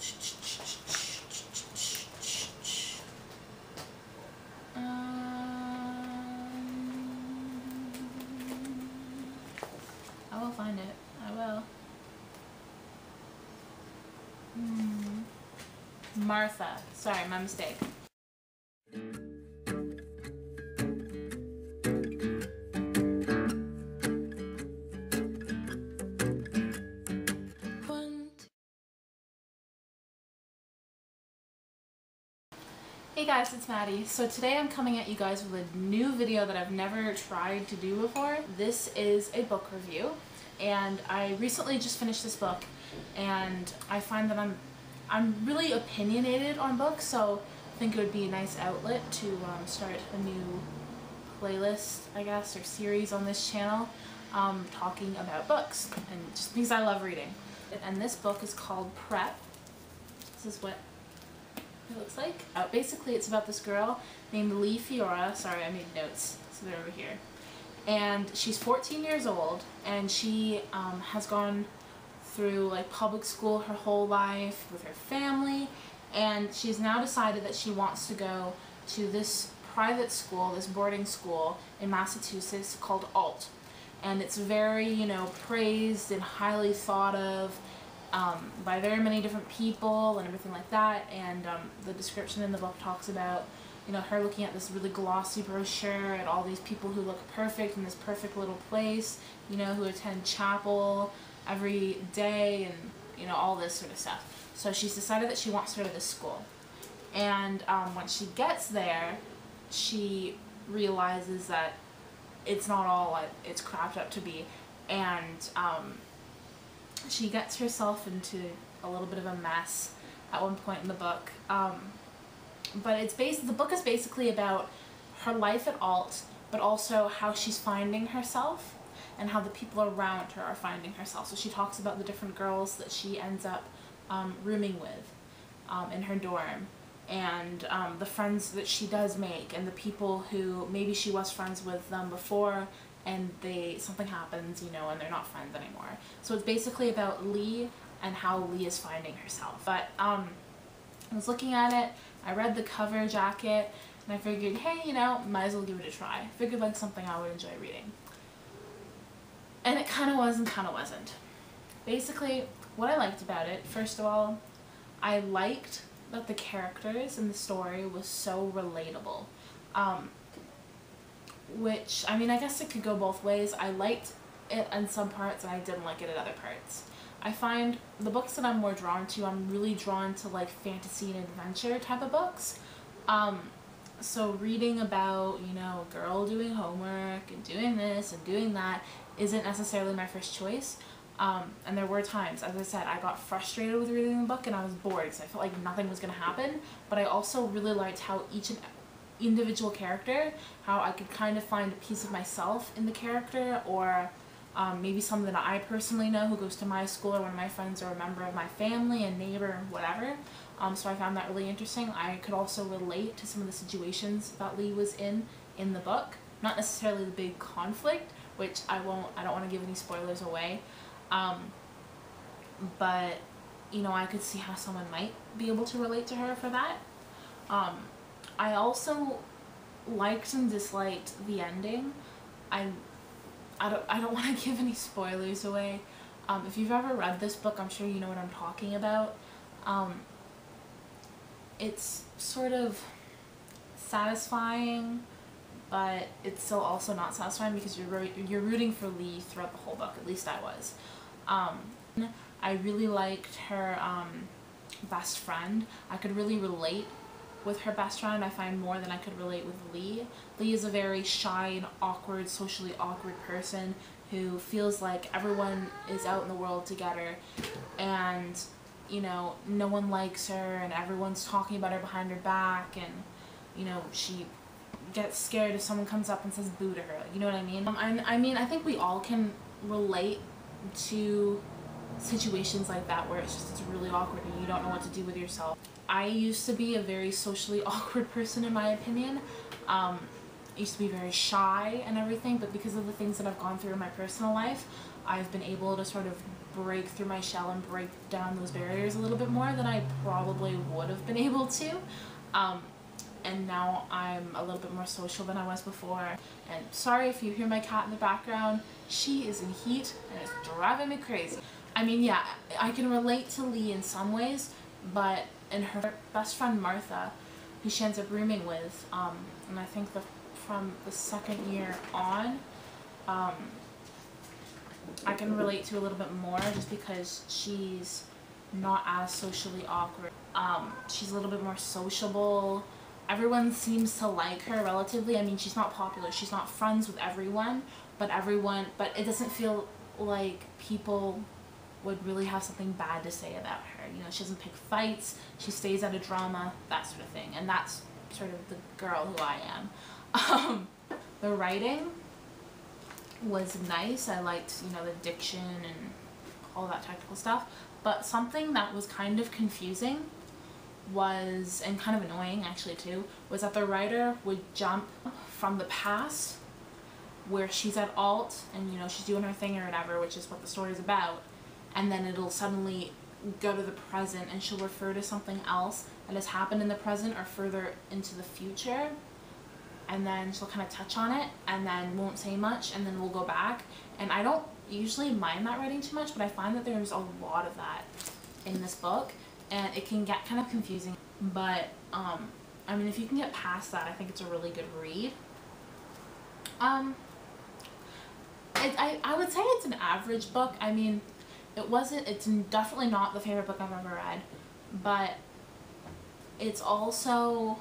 I will find it. I will. Martha. Sorry, my mistake. Hey guys, it's Maddie. So today I'm coming at you guys with a new video that I've never tried to do before. This is a book review, and I recently just finished this book, and I find that I'm really opinionated on books, so I think it would be a nice outlet to start a new playlist, I guess, or series on this channel talking about books, and just because I love reading. And this book is called Prep. This is what it looks like. Basically it's about this girl named Lee Fiora. Sorry, I made notes, so they're over here. And she's 14 years old, and she has gone through like public school her whole life with her family, and she's now decided that she wants to go to this private school, this boarding school in Massachusetts called Alt. And it's very, you know, praised and highly thought of by very many different people and everything like that. And the description in the book talks about, you know, her looking at this really glossy brochure and all these people who look perfect in this perfect little place, you know, who attend chapel every day and, you know, all this sort of stuff. So she's decided that she wants to go to this school. And when she gets there, she realizes that it's not all it's cracked up to be. And she gets herself into a little bit of a mess at one point in the book. But the book is basically about her life at Alt, but also how she's finding herself and how the people around her are finding herself. So she talks about the different girls that she ends up rooming with in her dorm, and the friends that she does make, and the people who maybe she was friends with them before, and something happens, you know, and they're not friends anymore. So it's basically about Lee and how Lee is finding herself. But I was looking at it, I read the cover jacket, and I figured, hey, you know, might as well give it a try. I figured like something I would enjoy reading. And it kind of was and kind of wasn't. Basically, what I liked about it, first of all, I liked that the characters in the story was so relatable. Which, I mean, I guess it could go both ways. I liked it in some parts and I didn't like it in other parts. I find the books that I'm more drawn to, I'm really drawn to like fantasy and adventure type of books. So reading about, you know, a girl doing homework and doing this and doing that isn't necessarily my first choice. And there were times, as I said, I got frustrated with reading the book and I was bored because I felt like nothing was going to happen. But I also really liked how each individual character, how I could kind of find a piece of myself in the character, or maybe someone that I personally know who goes to my school, or one of my friends, or a member of my family, a neighbor, whatever. So I found that really interesting. I could also relate to some of the situations that Lee was in the book. Not necessarily the big conflict, which I don't want to give any spoilers away. But, you know, I could see how someone might be able to relate to her for that. I also liked and disliked the ending. I don't want to give any spoilers away. If you've ever read this book, I'm sure you know what I'm talking about. It's sort of satisfying, but it's still also not satisfying because you're rooting for Lee throughout the whole book. At least I was. I really liked her best friend. I could really relate with her best friend. I find more than I could relate with Lee. Lee is a very shy and awkward, socially awkward person who feels like everyone is out in the world together and, you know, no one likes her and everyone's talking about her behind her back, and, you know, she gets scared if someone comes up and says boo to her. You know what I mean? I mean, I think we all can relate to situations like that where it's really awkward and you don't know what to do with yourself. I used to be a very socially awkward person, in my opinion. I used to be very shy and everything, but because of the things that I've gone through in my personal life, I've been able to sort of break through my shell and break down those barriers a little bit more than I probably would have been able to. And now I'm a little bit more social than I was before. And sorry if you hear my cat in the background, she is in heat and it's driving me crazy. I mean, yeah, I can relate to Lee in some ways, but in her best friend Martha, who she ends up rooming with, and I think from the second year on, I can relate to a little bit more just because she's not as socially awkward. She's a little bit more sociable. Everyone seems to like her relatively. I mean, she's not popular. She's not friends with everyone, but it doesn't feel like people would really have something bad to say about her. You know, she doesn't pick fights. She stays out of drama, that sort of thing. And that's sort of the girl who I am. The writing was nice. I liked, you know, the diction and all that technical stuff. But something that was kind of confusing was, and kind of annoying actually too, was that the writer would jump from the past where she's at alt and, you know, she's doing her thing or whatever, which is what the story's about, and then it'll suddenly go to the present and she'll refer to something else that has happened in the present or further into the future, and then she'll kind of touch on it and then won't say much, and then we'll go back. And I don't usually mind that writing too much, but I find that there's a lot of that in this book and it can get kind of confusing. But I mean, if you can get past that, I think it's a really good read. I would say it's an average book. I mean, it's definitely not the favorite book I've ever read, but it's also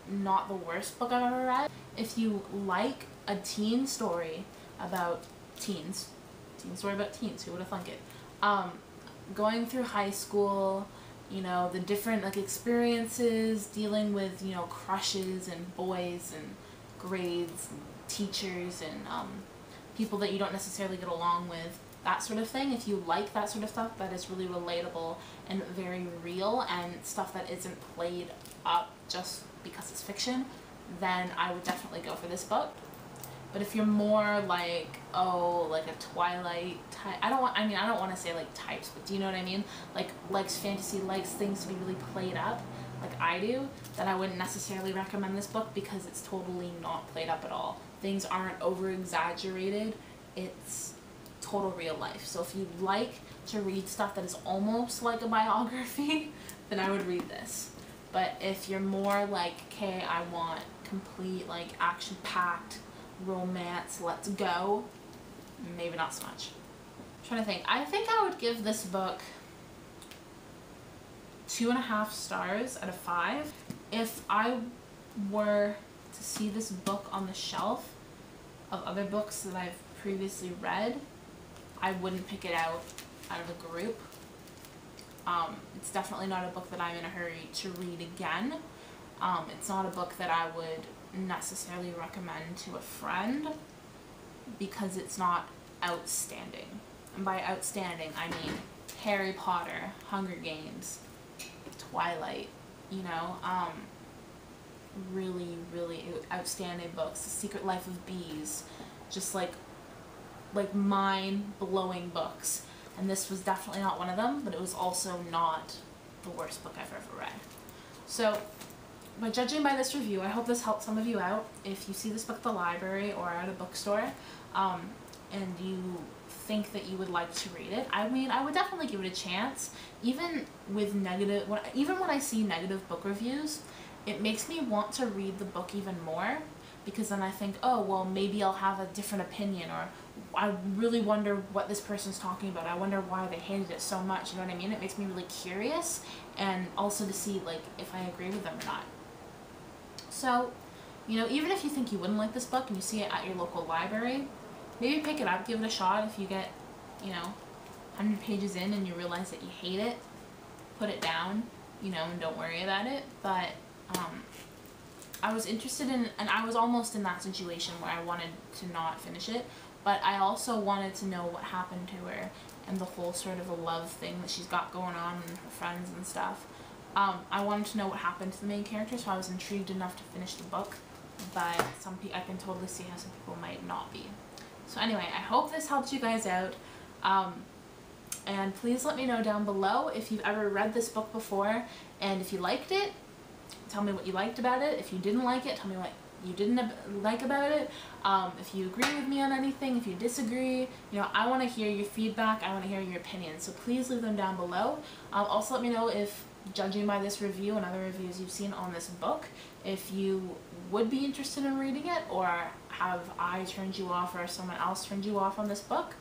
not the worst book I've ever read. If you like a teen story about teens, who would have thunk it? Going through high school, you know, the different like experiences, dealing with, you know, crushes and boys and grades and teachers and people that you don't necessarily get along with, that sort of thing. If you like that sort of stuff that is really relatable and very real and stuff that isn't played up just because it's fiction, then I would definitely go for this book. But if you're more like, oh, like a Twilight type, I don't want to say like types, but do you know what I mean? Like, likes fantasy, likes things to be really played up, like I do, then I wouldn't necessarily recommend this book because it's totally not played up at all. Things aren't over exaggerated. It's total real life. So if you like to read stuff that is almost like a biography, then I would read this. But if you're more like, okay, I want complete like action-packed romance, let's go, maybe not so much. I'm trying to think. I think I would give this book 2.5 stars out of 5. If I were to see this book on the shelf of other books that I've previously read, I wouldn't pick it out of a group. It's definitely not a book that I'm in a hurry to read again. It's not a book that I would necessarily recommend to a friend because it's not outstanding. And by outstanding, I mean Harry Potter, Hunger Games, Twilight, you know, really, really outstanding books. The Secret Life of Bees, just like mind-blowing books. And this was definitely not one of them, but it was also not the worst book I've ever read. So, by judging by this review, I hope this helped some of you out. If you see this book at the library or at a bookstore, and you think that you would like to read it, I mean, I would definitely give it a chance. Even when I see negative book reviews, it makes me want to read the book even more, because then I think, oh, well, maybe I'll have a different opinion, or I really wonder what this person's talking about. I wonder why they hated it so much, you know what I mean? It makes me really curious, and also to see, like, if I agree with them or not. So, you know, even if you think you wouldn't like this book and you see it at your local library, maybe pick it up, give it a shot. If you get, you know, 100 pages in and you realize that you hate it, put it down, you know, and don't worry about it. But I was interested in, and I was almost in that situation where I wanted to not finish it, but I also wanted to know what happened to her and the whole sort of a love thing that she's got going on with her friends and stuff. I wanted to know what happened to the main character, so I was intrigued enough to finish the book, but I can totally see how some people might not be. So anyway, I hope this helped you guys out. And please let me know down below if you've ever read this book before, and if you liked it, tell me what you liked about it. If you didn't like it, tell me what you didn't like about it. If you agree with me on anything, if you disagree, you know, I want to hear your feedback, I want to hear your opinions, so please leave them down below. Also let me know if, judging by this review and other reviews you've seen on this book, if you would be interested in reading it, or have I turned you off or someone else turned you off on this book.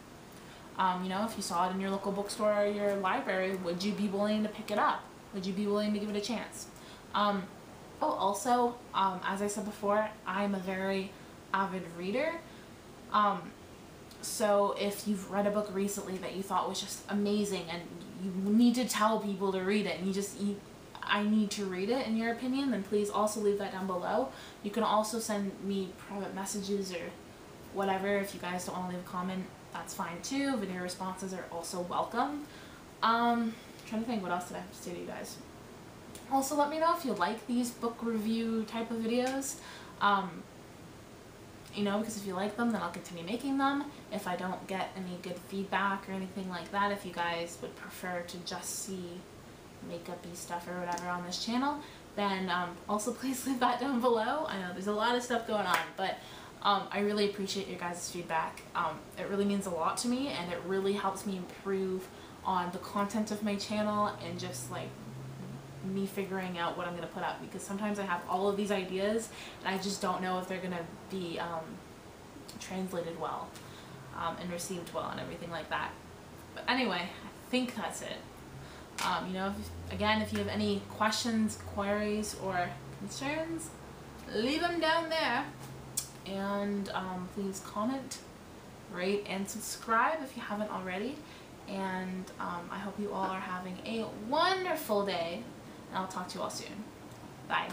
You know, if you saw it in your local bookstore or your library, would you be willing to pick it up? Would you be willing to give it a chance? Oh, also, as I said before, I'm a very avid reader. So if you've read a book recently that you thought was just amazing and you need to tell people to read it, and I need to read it in your opinion, then please also leave that down below. You can also send me private messages or whatever. If you guys don't want to leave a comment, that's fine too. Video responses are also welcome. I'm trying to think, what else did I have to say to you guys? Also, let me know if you like these book review type of videos. You know, because if you like them, then I'll continue making them. If I don't get any good feedback or anything like that, if you guys would prefer to just see makeup-y stuff or whatever on this channel, then also please leave that down below. I know there's a lot of stuff going on, but I really appreciate your guys' feedback. It really means a lot to me, and it really helps me improve on the content of my channel and just like me figuring out what I'm going to put up, because sometimes I have all of these ideas and I just don't know if they're going to be translated well and received well and everything like that. But anyway, I think that's it. You know, if you have any questions, queries, or concerns, leave them down there. And please comment, rate, and subscribe if you haven't already. And I hope you all are having a wonderful day. And I'll talk to you all soon. Bye.